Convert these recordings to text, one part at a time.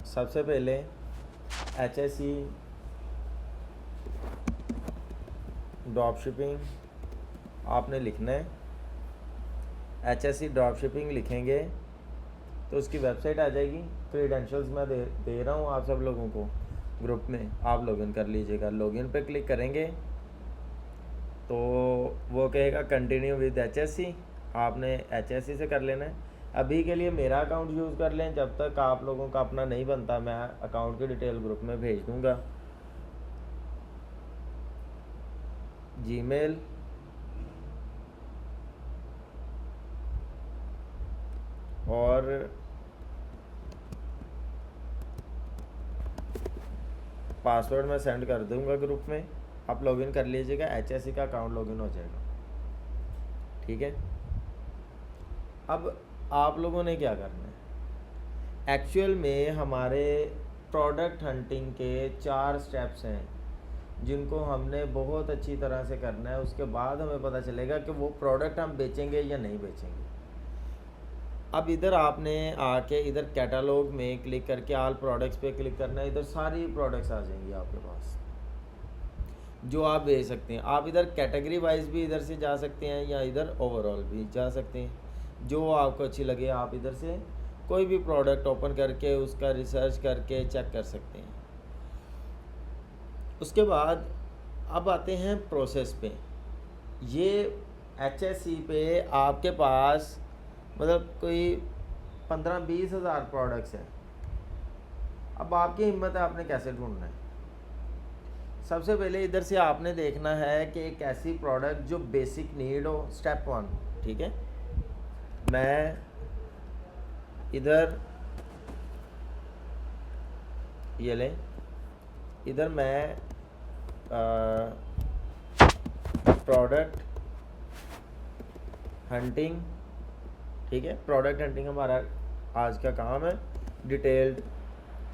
सबसे पहले HSE drop shipping आपने लिखना है। HSE ड्रॉप शिपिंग लिखेंगे तो उसकी वेबसाइट आ जाएगी। क्रीडेंशियल्स मैं दे रहा हूँ आप सब लोगों को ग्रुप में, आप लॉगिन कर लीजिएगा। लॉगिन पे क्लिक करेंगे तो वो कहेगा कंटिन्यू विद HSE, आपने HSE से कर लेना है। अभी के लिए मेरा अकाउंट यूज़ कर लें, जब तक आप लोगों का अपना नहीं बनता मैं अकाउंट की डिटेल ग्रुप में भेज दूँगा। जीमेल, और पासवर्ड मैं सेंड कर दूंगा ग्रुप में, आप लॉगिन कर लीजिएगा। HSE का अकाउंट लॉगिन हो जाएगा, ठीक है। अब आप लोगों ने क्या करना है, एक्चुअल में हमारे प्रोडक्ट हंटिंग के 4 स्टेप्स हैं जिनको हमने बहुत अच्छी तरह से करना है। उसके बाद हमें पता चलेगा कि वो प्रोडक्ट हम बेचेंगे या नहीं बेचेंगे। अब इधर आपने आके इधर कैटलॉग में क्लिक करके ऑल प्रोडक्ट्स पे क्लिक करना है। इधर सारी प्रोडक्ट्स आ जाएंगी आपके पास जो आप बेच सकते हैं। आप इधर कैटेगरी वाइज भी इधर से जा सकते हैं या इधर ओवरऑल भी जा सकते हैं, जो आपको अच्छी लगे। आप इधर से कोई भी प्रोडक्ट ओपन करके उसका रिसर्च करके चेक कर सकते हैं। उसके बाद अब आते हैं प्रोसेस पे। ये HSE पे आपके पास मतलब कोई 15-20 हज़ार प्रोडक्ट्स हैं। अब आपकी हिम्मत है, आपने कैसे ढूंढना है। सबसे पहले इधर से आपने देखना है कि एक ऐसी प्रोडक्ट जो बेसिक नीड हो। स्टेप 1, ठीक है। मैं इधर ये लें, इधर मैं प्रोडक्ट हंटिंग, ठीक है। प्रोडक्ट हंटिंग हमारा आज का काम है, डिटेल्ड।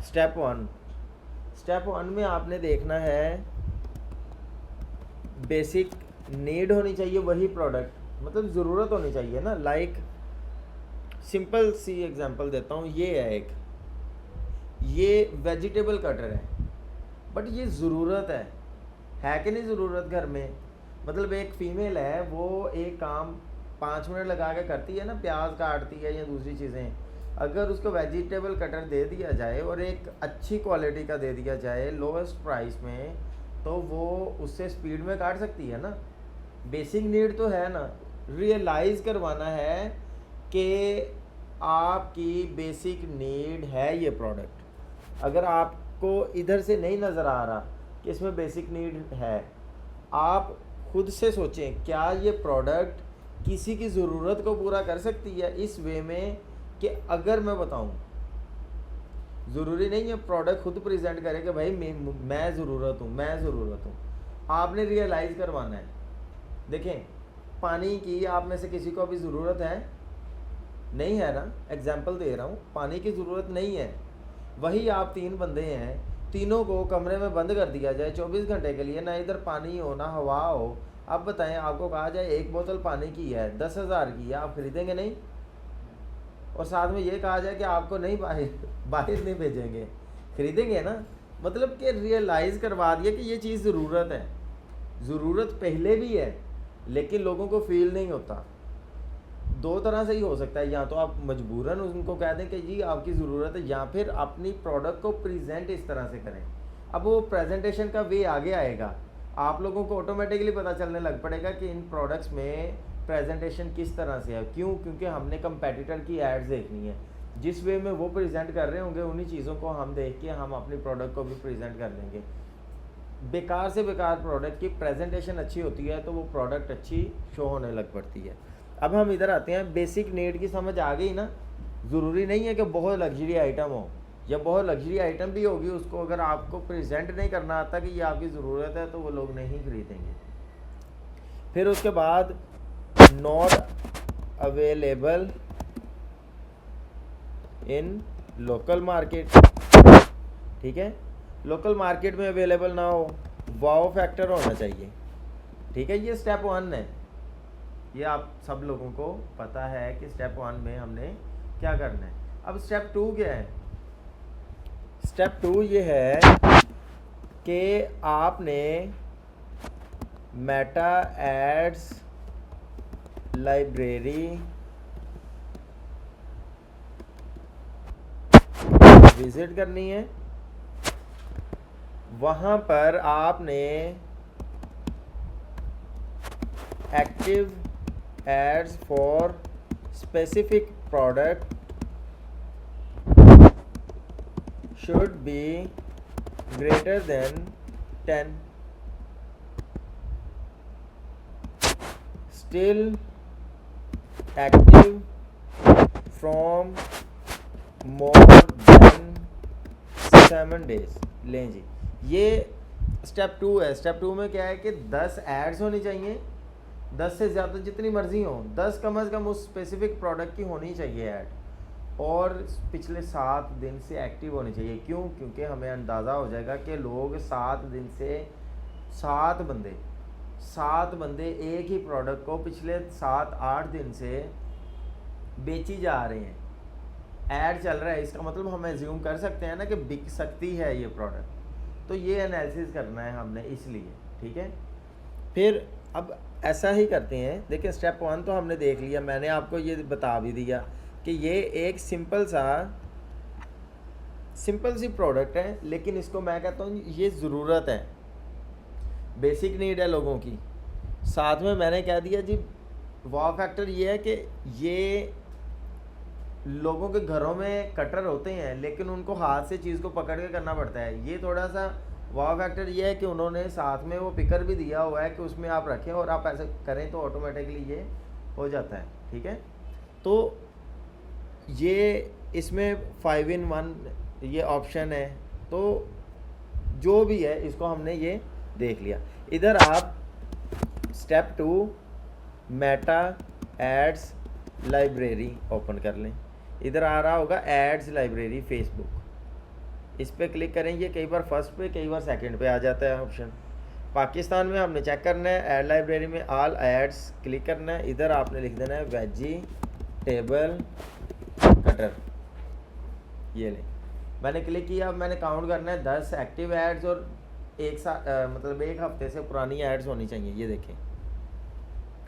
स्टेप 1 में आपने देखना है बेसिक नीड होनी चाहिए वही प्रोडक्ट, मतलब ज़रूरत होनी चाहिए ना। लाइक सिंपल सी एग्जांपल देता हूँ, ये है एक, ये वेजिटेबल कटर है, बट ये ज़रूरत है कि नहीं ज़रूरत घर में। मतलब एक फ़ीमेल है, वो एक काम 5 मिनट लगा के करती है ना, प्याज काटती है या दूसरी चीज़ें। अगर उसको वेजिटेबल कटर दे दिया जाए और एक अच्छी क्वालिटी का दे दिया जाए लोवेस्ट प्राइस में, तो वो उससे स्पीड में काट सकती है ना। बेसिक नीड तो है ना। रियलाइज़ करवाना है कि आपकी बेसिक नीड है ये प्रोडक्ट। अगर आपको इधर से नहीं नज़र आ रहा कि इसमें बेसिक नीड है, आप खुद से सोचें क्या ये प्रोडक्ट किसी की ज़रूरत को पूरा कर सकती है। इस वे में कि अगर मैं बताऊं, ज़रूरी नहीं है प्रोडक्ट खुद प्रेजेंट करे कि भाई मैं ज़रूरत हूँ। आपने रियलाइज़ करवाना है। देखें, पानी की आप में से किसी को अभी ज़रूरत है नहीं है ना, एग्जाम्पल दे रहा हूँ, पानी की ज़रूरत नहीं है। वही आप 3 बंदे हैं, तीनों को कमरे में बंद कर दिया जाए 24 घंटे के लिए, ना इधर पानी हो ना हवा हो। अब बताएं, आपको कहा जाए एक बोतल पानी की है 10,000 की है, आप खरीदेंगे नहीं? और साथ में ये कहा जाए कि आपको नहीं बाहर नहीं भेजेंगे, खरीदेंगे ना। मतलब कि रियलाइज़ करवा दिया कि ये चीज़ ज़रूरत है। ज़रूरत पहले भी है लेकिन लोगों को फील नहीं होता। 2 तरह से ही हो सकता है, या तो आप मजबूरन उनको कह दें कि जी आपकी ज़रूरत है, या फिर अपनी प्रोडक्ट को प्रेजेंट इस तरह से करें। अब वो प्रेजेंटेशन का वे आगे आएगा, आप लोगों को ऑटोमेटिकली पता चलने लग पड़ेगा कि इन प्रोडक्ट्स में प्रेजेंटेशन किस तरह से है। क्यों? क्योंकि हमने कंपेटिटर की एड्स देखनी है। जिस वे में वो प्रेजेंट कर रहे होंगे उन्हीं चीज़ों को हम देख के हम अपनी प्रोडक्ट को भी प्रेजेंट कर लेंगे। बेकार से बेकार प्रोडक्ट की प्रेजेंटेशन अच्छी होती है तो वो प्रोडक्ट अच्छी शो होने लग पड़ती है। अब हम इधर आते हैं, बेसिक नीड की समझ आ गई ना। ज़रूरी नहीं है कि बहुत लग्जरी आइटम हो, या बहुत लग्जरी आइटम भी होगी, उसको अगर आपको प्रेजेंट नहीं करना आता कि ये आपकी ज़रूरत है तो वो लोग नहीं खरीदेंगे। फिर उसके बाद not available in local market, ठीक है। लोकल मार्केट में अवेलेबल ना हो, वाओ फैक्टर होना चाहिए, ठीक है। ये स्टेप 1 है, ये आप सब लोगों को पता है कि स्टेप 1 में हमने क्या करना है। अब स्टेप 2 क्या है? स्टेप 2 ये है कि आपने मेटा एड्स लाइब्रेरी विजिट करनी है। वहाँ पर आपने active ads for specific product should be greater than 10. Still active from more than 7 days। लें जी, ये स्टेप 2 है। स्टेप 2 में क्या है कि 10 एड्स होनी चाहिए, 10 से ज़्यादा जितनी मर्जी हो, 10 कम से कम उस स्पेसिफिक प्रोडक्ट की होनी चाहिए ऐड, और पिछले 7 दिन से एक्टिव होनी चाहिए। क्यों? क्योंकि हमें अंदाज़ा हो जाएगा कि लोग 7 दिन से 7 बंदे एक ही प्रोडक्ट को पिछले 7-8 दिन से बेची जा रहे हैं, ऐड चल रहा है। इसका मतलब हम एज्यूम कर सकते हैं ना कि बिक सकती है ये प्रोडक्ट। तो ये एनालिसिस करना है हमने इसलिए, ठीक है। फिर अब ऐसा ही करते हैं। देखिए स्टेप 1 तो हमने देख लिया, मैंने आपको ये बता भी दिया कि ये एक सिंपल सी प्रोडक्ट है, लेकिन इसको मैं कहता हूँ ये ज़रूरत है, बेसिक नीड है लोगों की। साथ में मैंने कह दिया जी वाव फैक्टर ये है कि ये लोगों के घरों में कटर होते हैं, लेकिन उनको हाथ से चीज़ को पकड़ के करना पड़ता है। ये थोड़ा सा वाव फैक्टर ये है कि उन्होंने साथ में वो पिकर भी दिया हुआ है कि उसमें आप रखें और आप ऐसे करें तो ऑटोमेटिकली ये हो जाता है, ठीक है। तो ये इसमें 5 in 1 ये ऑप्शन है। तो जो भी है इसको हमने ये देख लिया। इधर आप step 2 Meta ads library open कर लें। इधर आ रहा होगा एड्स लाइब्रेरी फेसबुक, इस पर क्लिक करेंगे। कई बार फर्स्ट पे कई बार सेकंड पे आ जाता है ऑप्शन। पाकिस्तान में हमने चेक करना है, ऐड लाइब्रेरी में ऑल एड्स क्लिक करना है। इधर आपने लिख देना है वेजिटेबल कटर, ये ले मैंने क्लिक किया। अब मैंने काउंट करना है 10 एक्टिव एड्स और मतलब एक हफ्ते से पुरानी एड्स होनी चाहिए। ये देखें,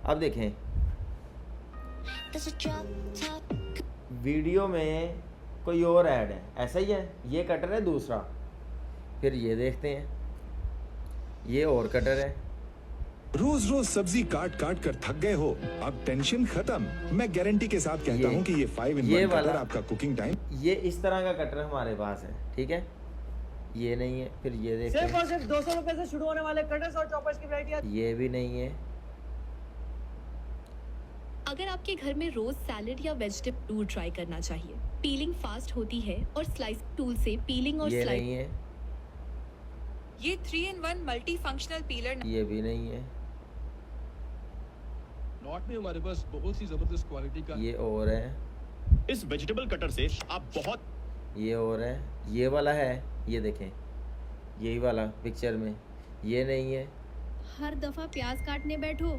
अब देखें वीडियो में कोई और ऐड है, ऐसा ही है, ये कटर है दूसरा। फिर ये देखते हैं, ये और कटर है। रोज रोज सब्जी काट काट कर थक गए हो, अब टेंशन खत्म। मैं गारंटी के साथ कहता हूँ कि ये 5 in 1 कटर आपका कुकिंग टाइम। ये इस तरह का कटर हमारे पास है, ठीक है। ये नहीं है। फिर ये देखते हैं, सिर्फ और सिर्फ 200 रुपए से शुरू होने वाले कटर्स और चॉपर्स की वैरायटी। ये भी नहीं है। अगर आपके घर में रोज सैलेड या वेजिटेबल टूल ट्राई करना चाहिए, पीलिंग फास्ट होती है और स्लाइस टूल से पीलिंग और ये स्लाइस। नहीं है। ये 3 in 1 मल्टी फंक्शनल पीलर। ये भी नहीं है। नॉट में हमारे पास बहुत सी जबरदस्त क्वालिटी का ये और है। इस वेजिटेबल कटर से आप बहुत। ये और है। ये वाला है, ये देखें, यही वाला पिक्चर में। ये नहीं है। हर दफा प्याज काटने बैठो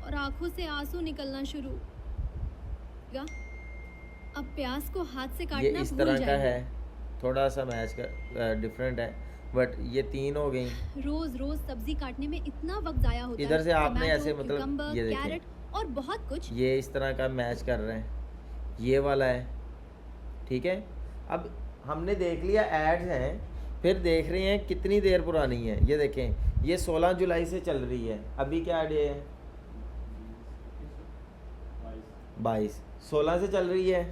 और आंखों से आंसू निकलना शुरू। अब प्याज को हाथ से ये काटना इस भूल तरह का जाइए। है, थोड़ा सा मैच का डिफरेंट है, बट ये 3 हो गई। रोज रोज सब्जी काटने में इतना वक्त जाया होता है। इधर से आपने टमाटो, ऐसे मतलब cucumber, ये देखें, कैरेट और बहुत कुछ। ये इस तरह का मैच कर रहे हैं। ये वाला है, ठीक है। अब हमने देख लिया एड्स हैं, फिर देख रहे हैं कितनी देर पुरानी है। ये देखें, ये 16 जुलाई से चल रही है। अभी क्या डे है? 22। 16 से चल रही है,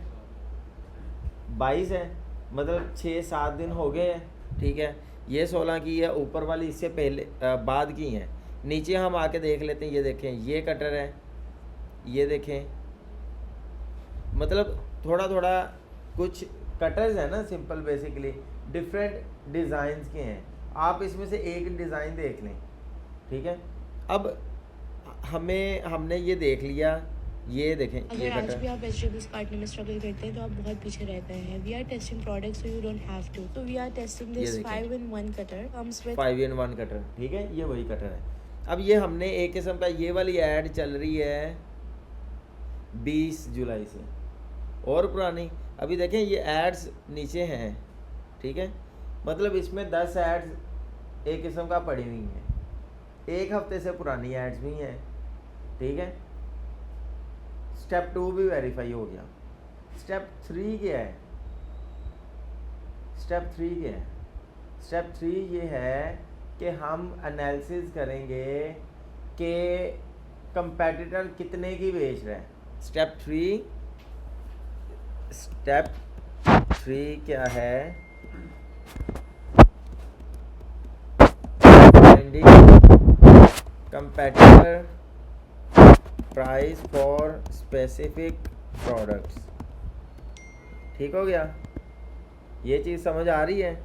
22 है, मतलब 6-7 दिन हो गए हैं, ठीक है। ये 16 की है, ऊपर वाली इससे पहले बाद की हैं। नीचे हम आके देख लेते हैं। ये देखें, ये कटर है, ये देखें, मतलब थोड़ा थोड़ा कुछ कटर्स हैं ना, सिंपल बेसिकली डिफरेंट डिज़ाइंस के हैं। आप इसमें से एक डिज़ाइन देख लें, ठीक है। अब हमने ये देख लिया, ये देखें, ये अगर आज कटर। भी आप वेजिटेबल्स काटने में स्ट्रगल करते हैं तो आप बहुत पीछे रह गए हैं। We are testing products so you don't have to. तो we are testing this 5 in 1 cutter comes with 5 in 1 cutter, ठीक है। ये वही कटर है। अब ये हमने एक किस्म का, ये वाली ऐड चल रही है 20 जुलाई से, और पुरानी। अभी देखें ये एड्स नीचे हैं, ठीक है। मतलब इसमें 10 एड्स एक किस्म का पड़ी हुई हैं, 1 हफ्ते से पुरानी एड्स भी हैं, ठीक है। स्टेप 2 भी वेरीफाई हो गया। स्टेप 3 क्या है? स्टेप 3 क्या है? स्टेप 3 ये है कि हम एनालिसिस करेंगे कि कंपेटिटर कितने की बेच रहे हैं। स्टेप 3 क्या है? Finding competitor price for specific products. ठीक हो गया? ये चीज़ समझ आ रही है?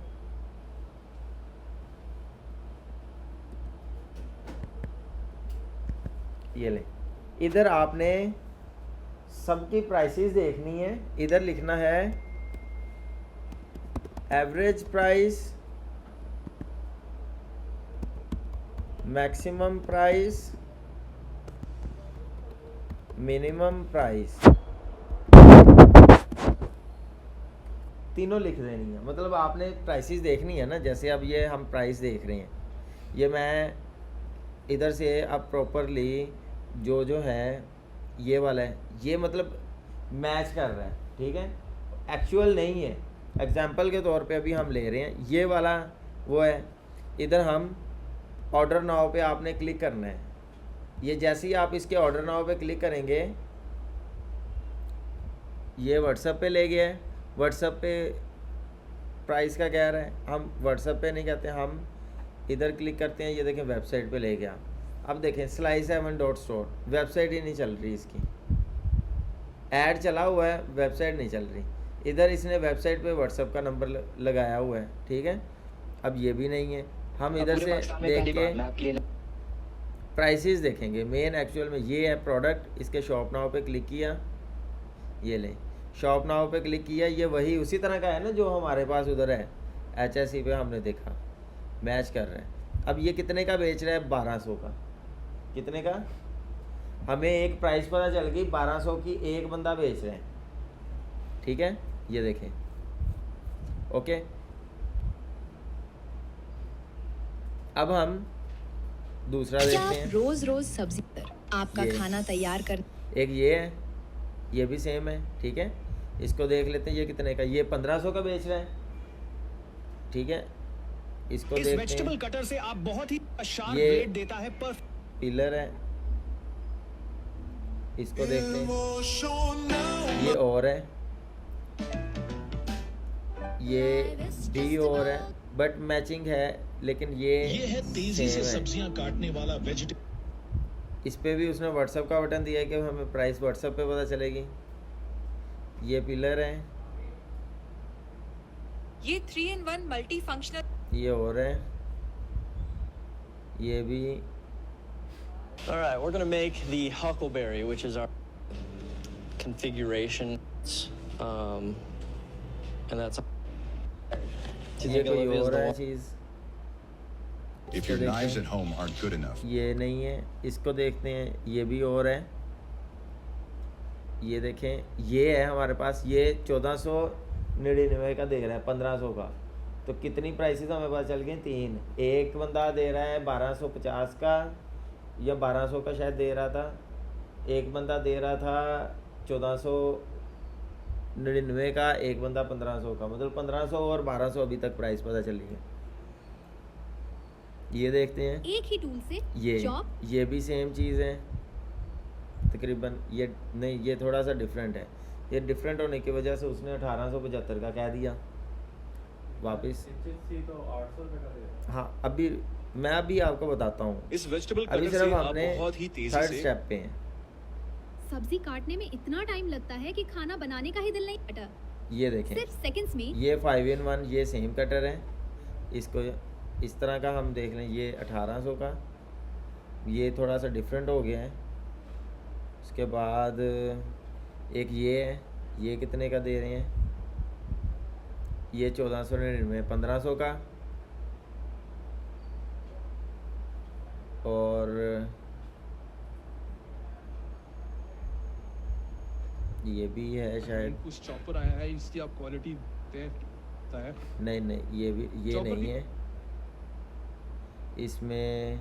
ये ले, इधर आपने सबकी प्राइसेस देखनी है। इधर लिखना है average price, maximum price, minimum price, तीनों लिख देनी है। मतलब आपने प्राइसेस देखनी है ना, जैसे अब ये हम प्राइस देख रहे हैं, ये मैं इधर से अब प्रॉपरली जो है ये वाला है, ये मतलब मैच कर रहा है, ठीक है, एक्चुअल नहीं है। एग्जांपल के तौर पे अभी हम ले रहे हैं, ये वाला वो है। इधर हम ऑर्डर नाउ पे आपने क्लिक करना है। ये जैसे ही आप इसके ऑर्डर नाउ पे क्लिक करेंगे, ये व्हाट्सएप पे ले गया है। व्हाट्सएप पे प्राइस का कह रहा है, हम व्हाट्सएप पे नहीं कहते, हम इधर क्लिक करते हैं। ये देखें वेबसाइट पे ले गया। अब देखें slice7.store, वेबसाइट ही नहीं चल रही इसकी, ऐड चला हुआ है, वेबसाइट नहीं चल रही। इधर इसने वेबसाइट पे व्हाट्सएप का नंबर लगाया हुआ है, ठीक है। अब ये भी नहीं है। हम इधर से देख के प्राइसेस देखेंगे। मेन एक्चुअल में ये है प्रोडक्ट, इसके शॉप नाउ पे क्लिक किया, ये ले शॉप नाउ पे क्लिक किया, ये वही उसी तरह का है ना जो हमारे पास उधर है HSE पे हमने देखा, मैच कर रहा है। अब ये कितने का बेच रहा है? 1200 का। कितने का? हमें एक प्राइस पता चल गई 1200 की, एक बंदा बेच रहे हैं, ठीक है। ये देखें, ओके। अब हम दूसरा देखते हैं। रोज रोज सब्जी पर आपका ये। खाना तैयार कर एक ये है, ये भी सेम है, ठीक है। इसको देख लेते हैं, ये कितने का? ये 1500 का बेच रहा है, ठीक है। इसको इस देखते वेजिटेबल हैं। कटर से आप बहुत ही शार्प ये ब्लेड देता है पर पिलर है, इसको देखते हैं। ये और है, ये डी और है, बट मैचिंग है, लेकिन ये है तेजी से same है। सब्जियां काटने वाला वेजिटेबल। इस पे भी उसने व्हाट्सएप का बटन दिया है कि हमें प्राइस व्हाट्सएप पे पता चलेगी। ये पिलर है, ये 3-in-1 मल्टी फंक्शनल। ये और है, ये भी। All right, we're going to make the Huckleberry, which is our configuration. And that's... ये कोई और है चीज़। If your knives at home aren't good enough, ये नहीं है, इसको देखते हैं। ये भी और है, ये देखें, ये है हमारे पास। ये 1499 का दे रहा है, 1500 का। तो कितनी प्राइसेस हमें पता चल गई? 3। एक बंदा दे रहा है 1250 का, या 1200 का शायद दे रहा था। एक बंदा दे रहा था 1499 का, एक बंदा 1500 का। मतलब 1500 और 1200 अभी तक प्राइस पता चली है। ये देखते हैं, एक ही टूल से जॉब ये भी सेम चीज़ है तकरीबन। ये नहीं, ये थोड़ा सा डिफरेंट है। ये डिफरेंट होने की वजह से उसने 1875 का कह दिया वापस। हाँ, अभी मैं अभी आपको बताता हूँ। इस वेजिटेबल अभी कटर सिर्फ से आप हमने बहुत ही तेजी थर्ड से स्टेप पे हैं। सब्जी काटने में इतना टाइम लगता है कि खाना बनाने का ही दिल नहीं करता। ये देखें, सिर्फ सेकंड्स में। ये 5-in-1, ये सेम कटर है। इसको इस तरह का हम देख लें, ये 1800 का, ये थोड़ा सा डिफरेंट हो गया है। उसके बाद एक ये है, ये कितने का दे रहे हैं? ये 1499, 1500 का। और ये भी है शायद। कुछ चॉपर आया है, इसकी आप क्वालिटी देखते हैं। सकता है। नहीं नहीं, ये भी ये चॉपर नहीं की- है, इसमें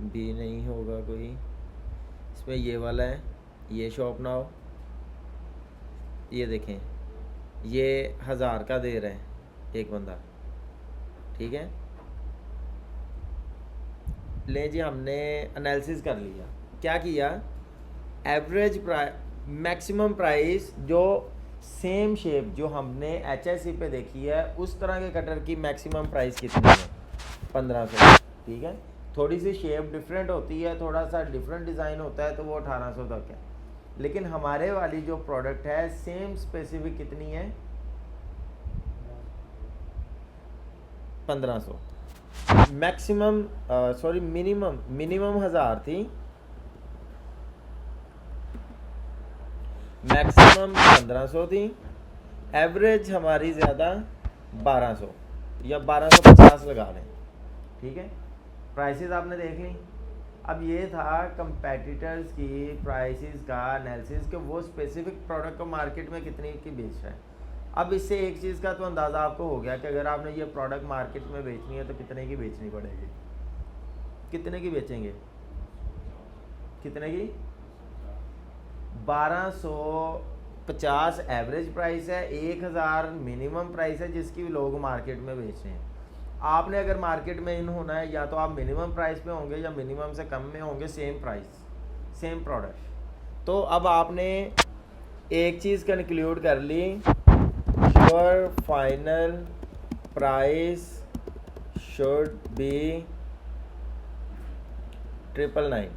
भी नहीं होगा कोई, इसमें ये वाला है, ये शॉप नाउ, ये देखें, ये 1000 का दे रहे हैं एक बंदा, ठीक है। ले जी, हमने एनालिसिस कर लिया, क्या किया, एवरेज प्राइस, मैक्सिमम प्राइस जो सेम शेप जो हमने HSC पे देखी है उस तरह के कटर की मैक्सिमम प्राइस कितनी है, 1500, ठीक है। थोड़ी सी शेप डिफरेंट होती है, थोड़ा सा डिफरेंट डिज़ाइन होता है तो वो 1800 तक है, लेकिन हमारे वाली जो प्रोडक्ट है सेम स्पेसिफिक कितनी है, 1500। मैक्सिमम सॉरी मिनिमम 1000 थी, मैक्सिमम 1500 थी, एवरेज हमारी ज़्यादा 1200 या 1250 लगा लें, ठीक है। प्राइसेस आपने देख ली। अब ये था कंपेटिटर्स की प्राइसेस का एनालिसिस कि वो स्पेसिफिक प्रोडक्ट को मार्केट में कितने की बेच रहा है। अब इससे एक चीज़ का तो अंदाज़ा आपको हो गया कि अगर आपने ये प्रोडक्ट मार्केट में बेचनी है तो कितने की बेचनी पड़ेगी, कितने की बेचेंगे, कितने की, 1250 एवरेज प्राइस है, 1000 मिनिमम प्राइस है जिसकी लोग मार्केट में बेच रहे हैं। आपने अगर मार्केट में इन होना है या तो आप मिनिमम प्राइस पे होंगे या मिनिमम से कम में होंगे, सेम प्राइस सेम प्रोडक्ट। तो अब आपने एक चीज़ कंक्लूड कर ली, your final price should be 999,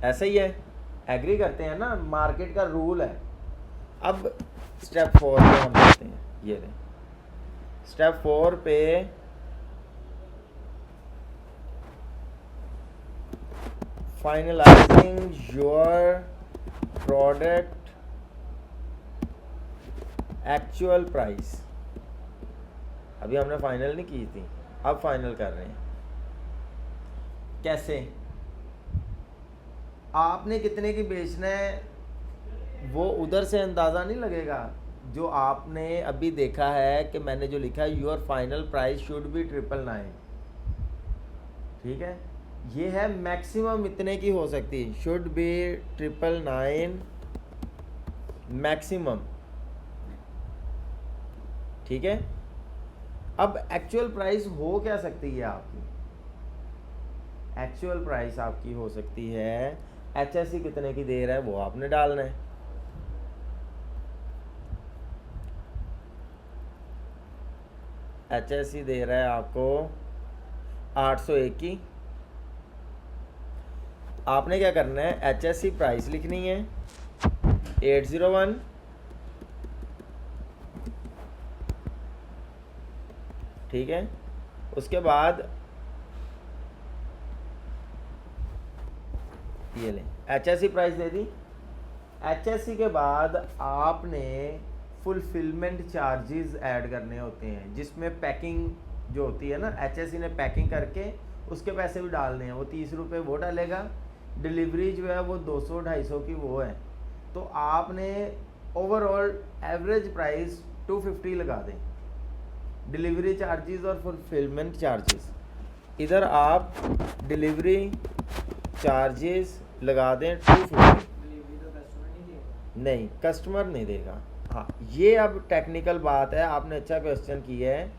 ऐसा ही है, एग्री करते हैं ना, मार्केट का रूल है। अब स्टेप 4 पे हम करते हैं, ये दें स्टेप 4 पे finalising your product actual price. अभी हमने फाइनल नहीं की थी, अब फाइनल कर रहे हैं। कैसे, आपने कितने की बेचना है वो उधर से अंदाज़ा नहीं लगेगा। जो आपने अभी देखा है कि मैंने जो लिखा है your final price should be 999, ठीक है, ये है मैक्सिमम इतने की हो सकती है, शुड बी 999 मैक्सिमम, ठीक है। अब एक्चुअल प्राइस हो क्या सकती है आपकी, एक्चुअल प्राइस आपकी हो सकती है, HSC कितने की दे रहा है वो आपने डालना है। HSC दे रहा है आपको 801 की, आपने क्या करना है, HSC प्राइस लिखनी है 801, ठीक है। उसके बाद ये लें, HSC प्राइस दे दी। HSC के बाद आपने फुलफिलमेंट चार्जेस ऐड करने होते हैं, जिसमें पैकिंग जो होती है ना, HSC ने पैकिंग करके उसके पैसे भी डालने हैं, वो 30 रुपये वो डालेगा, डिलीवरी जो है वो 200-250 की वो है। तो आपने ओवरऑल एवरेज प्राइस 250 लगा दें, डिलीवरी चार्जेस और फुलफिलमेंट चार्जेस। इधर आप डिलीवरी चार्जेस लगा दें 250, नहीं कस्टमर नहीं देगा। हाँ, ये अब टेक्निकल बात है, आपने अच्छा क्वेश्चन किया है।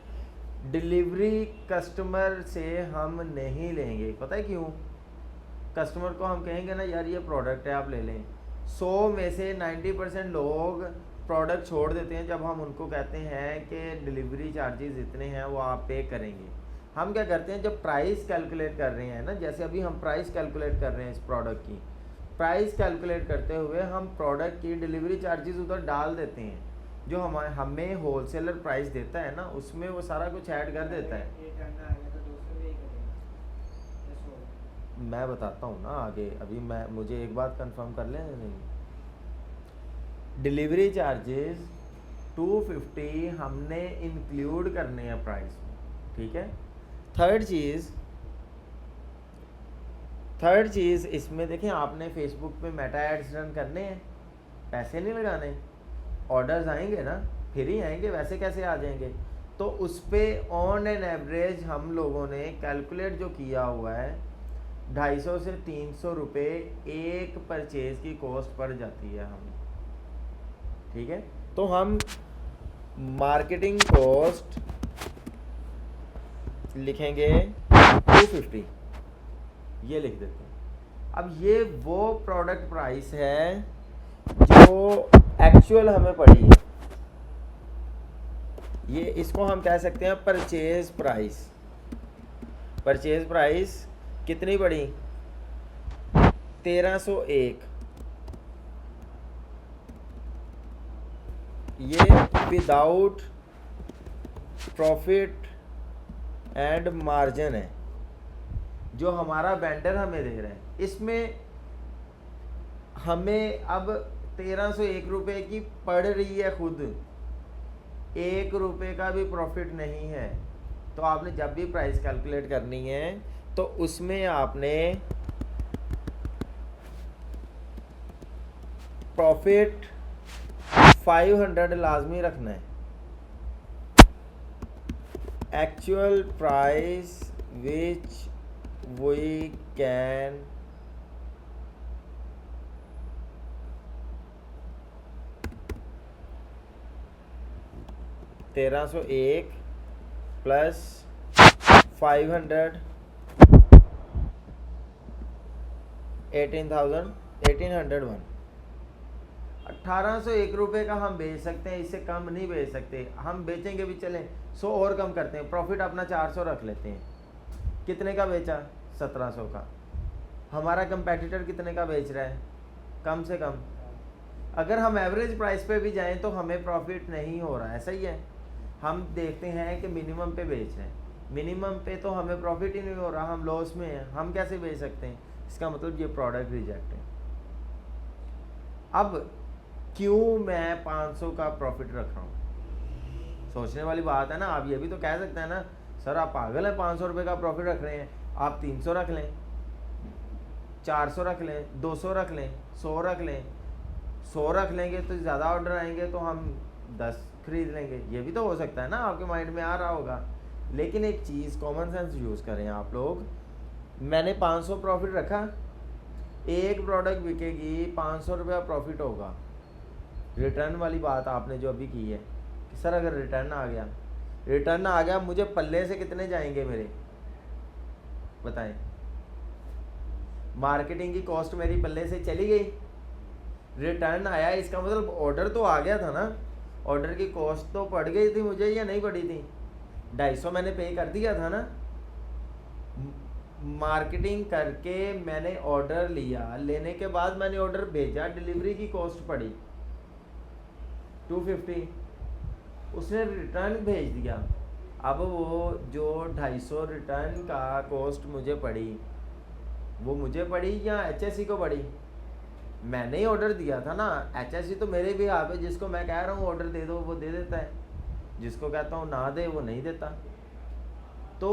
डिलीवरी कस्टमर से हम नहीं लेंगे, पता है क्यों? कस्टमर को हम कहेंगे ना यार ये प्रोडक्ट है आप ले लें, 100 में से 90% लोग प्रोडक्ट छोड़ देते हैं जब हम उनको कहते हैं कि डिलीवरी चार्जेस इतने हैं वो आप पे करेंगे। हम क्या करते हैं, जब प्राइस कैलकुलेट कर रहे हैं ना, जैसे अभी हम प्राइस कैलकुलेट कर रहे हैं इस प्रोडक्ट की, प्राइस कैलकुलेट करते हुए हम प्रोडक्ट की डिलीवरी चार्जेस उधर डाल देते हैं, जो हमें होलसेलर प्राइस देता है ना उसमें वो सारा कुछ ऐड कर देता है। मैं बताता हूँ ना आगे, अभी मुझे एक बात कंफर्म कर लें। नहीं, डिलीवरी चार्जेस 250 हमने इंक्लूड करने हैं प्राइस में, ठीक है। थर्ड चीज़ इसमें देखें, आपने फेसबुक पे मेटा एड्स रन करने हैं, पैसे नहीं लगाने। ऑर्डर्स आएंगे ना, फिर ही आएंगे, वैसे कैसे आ जाएंगे। तो उस पर ऑन एन एवरेज हम लोगों ने कैलकुलेट जो किया हुआ है 250 से 300 रुपये एक परचेज की कॉस्ट पड़ जाती है हमें, ठीक है। तो हम मार्केटिंग कॉस्ट लिखेंगे 250, ये लिख देते हैं। अब ये वो प्रोडक्ट प्राइस है जो एक्चुअल हमें पड़ी है, ये इसको हम कह सकते हैं परचेज प्राइस। परचेज प्राइस कितनी पड़ी? 1301। ये विदाउट प्रॉफिट एंड मार्जिन है जो हमारा वेंडर हमें दे रहे हैं। इसमें हमें अब 1301 रुपये की पड़ रही है, खुद 1 रुपये का भी प्रॉफिट नहीं है। तो आपने जब भी प्राइस कैलकुलेट करनी है तो उसमें आपने प्रॉफिट 500 लाजमी रखना है। Actual price which we can $1301 प्लस 500 18,000 1801 1801 रुपये का हम बेच सकते हैं, इससे कम नहीं बेच सकते। हम बेचेंगे भी चलें 100 और कम करते हैं, प्रॉफिट अपना 400 रख लेते हैं। कितने का बेचा? 1700 का। हमारा कंपेटिटर कितने का बेच रहा है? कम से कम। अगर हम एवरेज प्राइस पे भी जाएं तो हमें प्रॉफिट नहीं हो रहा है, सही है। हम देखते हैं कि मिनिमम पे बेच रहे हैं, मिनिमम पे तो हमें प्रॉफिट ही नहीं हो रहा, हम लॉस में हैं, हम कैसे बेच सकते हैं? इसका मतलब ये प्रोडक्ट रिजेक्ट है। अब क्यों मैं 500 का प्रॉफिट रख रहा हूँ? सोचने वाली बात है ना। आप ये भी तो कह सकते हैं ना, सर आप पागल हैं, 500 रुपये का प्रॉफिट रख रहे हैं, आप 300 रख लें, 400 रख लें, 200 रख लें, 100 रख लें। 100 रख लेंगे तो ज़्यादा ऑर्डर आएंगे तो हम 10 खरीद लेंगे, ये भी तो हो सकता है ना, आपके माइंड में आ रहा होगा। लेकिन एक चीज़ कॉमन सेंस यूज़ करें आप लोग। मैंने 500 प्रॉफिट रखा, एक प्रोडक्ट बिकेगी, 500 रुपया प्रॉफिट होगा। रिटर्न वाली बात आपने जो अभी की है कि सर अगर रिटर्न आ गया मुझे पल्ले से कितने जाएंगे मेरे, बताएं। मार्केटिंग की कॉस्ट मेरी पल्ले से चली गई, रिटर्न आया, इसका मतलब ऑर्डर तो आ गया था ना, ऑर्डर की कॉस्ट तो पड़ गई थी मुझे या नहीं पड़ी थी? 250 मैंने पे कर दिया था ना। मार्केटिंग करके मैंने ऑर्डर लिया, लेने के बाद मैंने ऑर्डर भेजा, डिलीवरी की कॉस्ट पड़ी 250, उसने रिटर्न भेज दिया। अब वो जो 250 रिटर्न का कॉस्ट मुझे पड़ी, वो मुझे पड़ी या HSE को पड़ी? मैंने ही ऑर्डर दिया था ना। HSE तो मेरे भी हाथ पे, जिसको मैं कह रहा हूँ ऑर्डर दे दो वो दे देता है, जिसको कहता हूँ ना दे वो नहीं देता। तो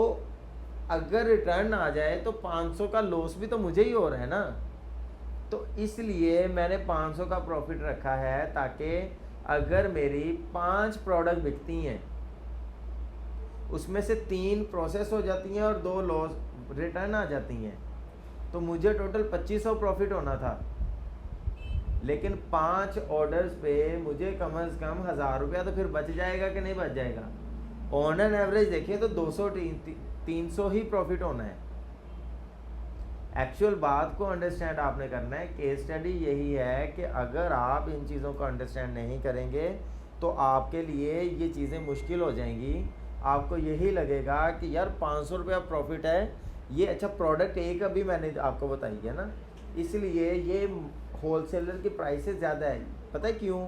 अगर रिटर्न आ जाए तो 500 का लॉस भी तो मुझे ही हो रहा है ना। तो इसलिए मैंने 500 का प्रॉफिट रखा है, ताकि अगर मेरी 5 प्रोडक्ट बिकती हैं उसमें से 3 प्रोसेस हो जाती हैं और 2 लॉस रिटर्न आ जाती हैं, तो मुझे टोटल 2500 प्रॉफिट होना था। लेकिन 5 ऑर्डर्स पे मुझे कम से कम 1000 रुपया तो फिर बच जाएगा कि नहीं बच जाएगा? ऑन एन एवरेज देखें तो 200-300 ही प्रॉफिट होना है। एक्चुअल बात को अंडरस्टैंड आपने करना है। केस स्टडी यही है कि अगर आप इन चीज़ों को अंडरस्टैंड नहीं करेंगे तो आपके लिए ये चीज़ें मुश्किल हो जाएंगी। आपको यही लगेगा कि यार 500 रुपया प्रॉफिट है, ये अच्छा प्रोडक्ट एक अभी मैंने आपको बताई है ना, इसलिए ये होलसेलर की प्राइसेस ज़्यादा है। पता है क्यों?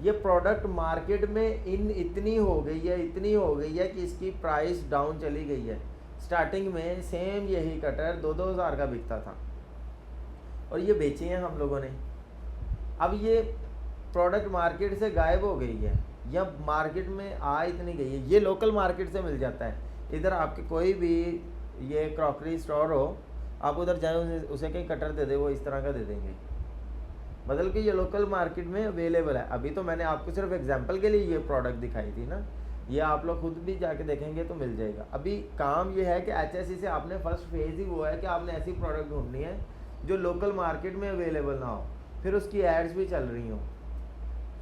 ये प्रोडक्ट मार्केट में इतनी हो गई है कि इसकी प्राइस डाउन चली गई है। स्टार्टिंग में सेम यही कटर 2-2 हज़ार का बिकता था और ये बेचे हैं हम लोगों ने। अब ये प्रोडक्ट मार्केट से गायब हो गई है या मार्केट में आ इतनी गई है, ये लोकल मार्केट से मिल जाता है। इधर आपके कोई भी ये क्रॉकरी स्टोर हो, आप उधर जाए उसे कहीं कटर दे दे, वो इस तरह का दे देंगे। मतलब कि ये लोकल मार्केट में अवेलेबल है। अभी तो मैंने आपको सिर्फ एग्जांपल के लिए ये प्रोडक्ट दिखाई थी ना, ये आप लोग खुद भी जाके देखेंगे तो मिल जाएगा। अभी काम ये है कि HSE से आपने फर्स्ट फेज ही वो है कि आपने ऐसी प्रोडक्ट ढूंढनी है जो लोकल मार्केट में अवेलेबल ना हो, फिर उसकी एड्स भी चल रही हों,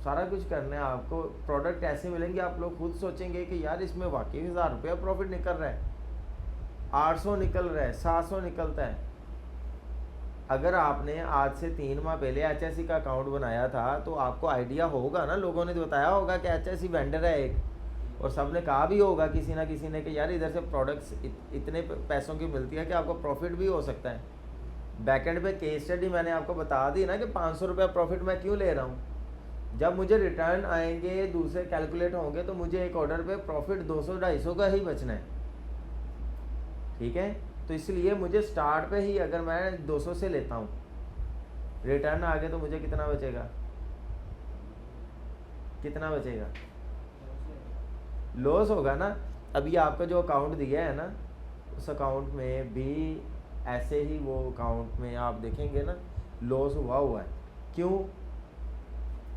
सारा कुछ करना है आपको। प्रोडक्ट ऐसे मिलेंगे आप लोग खुद सोचेंगे कि यार इसमें वाकई 1000 रुपया प्रॉफिट निकल रहा है, 800 निकल रहा है, 700 निकलता है। अगर आपने आज से 3 माह पहले HSE का अकाउंट बनाया था तो आपको आइडिया होगा ना, लोगों ने बताया होगा कि HSE वेंडर है एक, और सब ने कहा भी होगा किसी ना किसी ने कि यार इधर से प्रोडक्ट्स इतने पैसों की मिलती है कि आपको प्रॉफिट भी हो सकता है। बैकएंड पे केस स्टडी मैंने आपको बता दी ना कि 500 रुपया प्रॉफिट मैं क्यों ले रहा हूँ। जब मुझे रिटर्न आएंगे दूसरे कैलकुलेट होंगे तो मुझे एक ऑर्डर पे प्रॉफिट 200-250 का ही बचना है, ठीक है। तो इसलिए मुझे स्टार्ट पे ही अगर मैं 200 से लेता हूँ, रिटर्न आगे तो मुझे कितना बचेगा, कितना बचेगा, लॉस होगा ना। अभी आपका जो अकाउंट दिया है ना, उस अकाउंट में भी ऐसे ही वो अकाउंट में आप देखेंगे ना लॉस हुआ है। क्यों?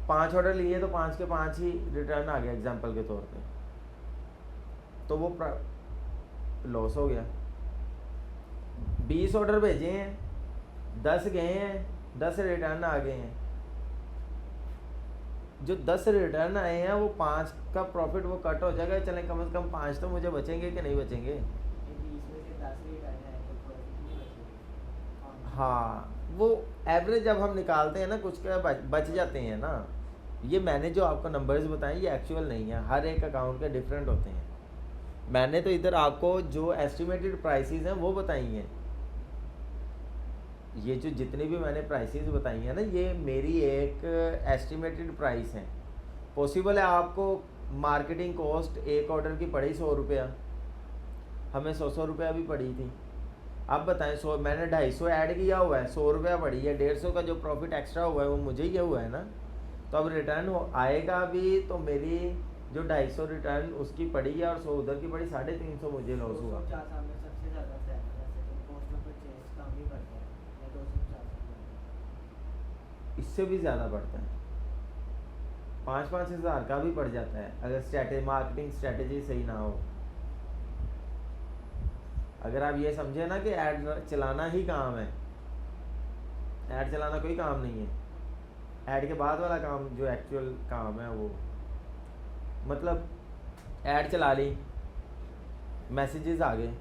5 ऑर्डर लिए तो 5 के 5 ही रिटर्न आ गया एग्जांपल के तौर पे, तो वो लॉस हो गया। 20 ऑर्डर भेजे हैं, 10 गए हैं, 10 रिटर्न आ गए हैं। जो 10 रिटर्न आए हैं वो 5 का प्रॉफिट वो कट हो जाएगा, चलें कम से कम 5 तो मुझे बचेंगे कि नहीं बचेंगे। हाँ, वो एवरेज जब हम निकालते हैं ना कुछ का बच जाते हैं ना। ये मैंने जो आपको नंबर्स बताए ये एक्चुअल नहीं है, हर एक अकाउंट के डिफरेंट होते हैं। मैंने तो इधर आपको जो एस्टिमेटेड प्राइसेस हैं वो बताई हैं। ये जो जितनी भी मैंने प्राइसेस बताई हैं ना, ये मेरी एक एस्टिमेटेड प्राइस है। पॉसिबल है आपको मार्केटिंग कॉस्ट एक ऑर्डर की पड़ी 100 रुपया, हमें 100 रुपया भी पड़ी थी। अब बताएं, 100 मैंने 250 ऐड किया हुआ है, 100 रुपया पड़ी है, 150 का जो प्रॉफिट एक्स्ट्रा हुआ है वो मुझे ही हुआ है ना। तो अब रिटर्न आएगा भी तो मेरी जो 250 रिटर्न उसकी पड़ी है और 100 उधर की पड़ी, 350 मुझे लॉस हुआ। इससे भी ज़्यादा बढ़ता है, 5-5 हज़ार का भी पड़ जाता है अगर मार्केटिंग स्ट्रेटेजी सही ना हो। अगर आप ये समझे ना कि ऐड चलाना ही काम है, ऐड चलाना कोई काम नहीं है, ऐड के बाद वाला काम जो एक्चुअल काम है वो, मतलब ऐड चला ली, मैसेजेस आ गए,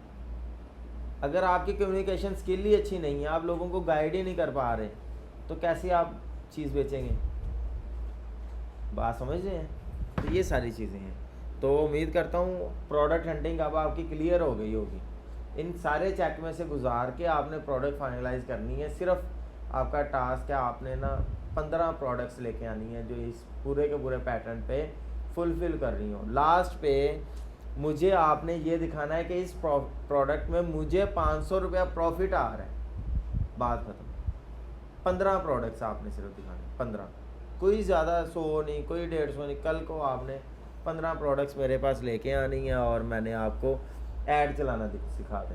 अगर आपकी कम्युनिकेशन स्किल ही अच्छी नहीं है, आप लोगों को गाइड ही नहीं कर पा रहे, तो कैसे आप चीज़ बेचेंगे। बात समझ रहे हैं? तो ये सारी चीज़ें हैं। तो उम्मीद करता हूँ प्रोडक्ट हंटिंग अब आपकी क्लियर हो गई होगी। इन सारे चेक में से गुजार के आपने प्रोडक्ट फाइनलाइज करनी है। सिर्फ आपका टास्क है, आपने ना 15 प्रोडक्ट्स लेके आनी है जो इस पूरे के पूरे पैटर्न पे फुलफ़िल कर रही हो। लास्ट पे मुझे आपने ये दिखाना है कि इस प्रोडक्ट में मुझे 500 रुपया प्रॉफिट आ रहा है, बात खत्म। 15 प्रोडक्ट्स आपने सिर्फ दिखाने, 15, कोई ज़्यादा 100 नहीं, कोई 150 नहीं। कल को आपने 15 प्रोडक्ट्स मेरे पास लेके आनी है और मैंने आपको ऐड चलाना सिखा दें।